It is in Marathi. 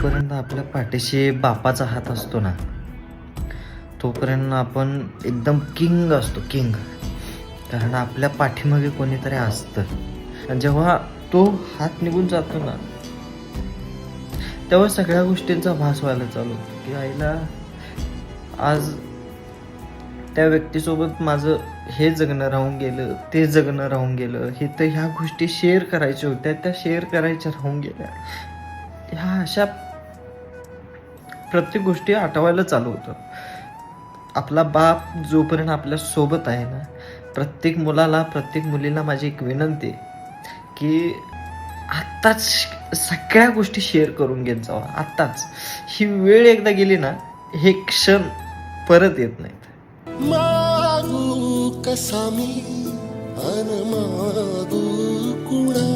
जोपर्यंत आपल्या पाठीशी बापाचा हात असतो ना, तोपर्यंत आपण एकदम किंग असतो, किंग. कारण आपल्या पाठीमागे कोणीतरी असतं. आणि जेव्हा तो हात निघून जातो ना, तेव्हा सगळ्या गोष्टींचा भास व्हायला चालू होतो की आईला आज त्या व्यक्तीसोबत माझं हे जगणं राहून गेलं, ते जगणं राहून गेलं, हे तर ह्या गोष्टी शेअर करायच्या होत्या, त्या शेअर करायच्या राहून गेल्या. ह्या अशा प्रत्येक गोष्टी आठवायला चालू होतं. आपला बाप जोपर्यंत आपल्या सोबत आहे ना, प्रत्येक मुलाला, प्रत्येक मुलीला माझी एक विनंती आहे की आत्ताच सगळ्या गोष्टी शेअर करून घेत जावा. आत्ताच ही वेळ एकदा गेली ना, हे क्षण परत येत नाहीत. मागू कसा मी अन मागू कुणा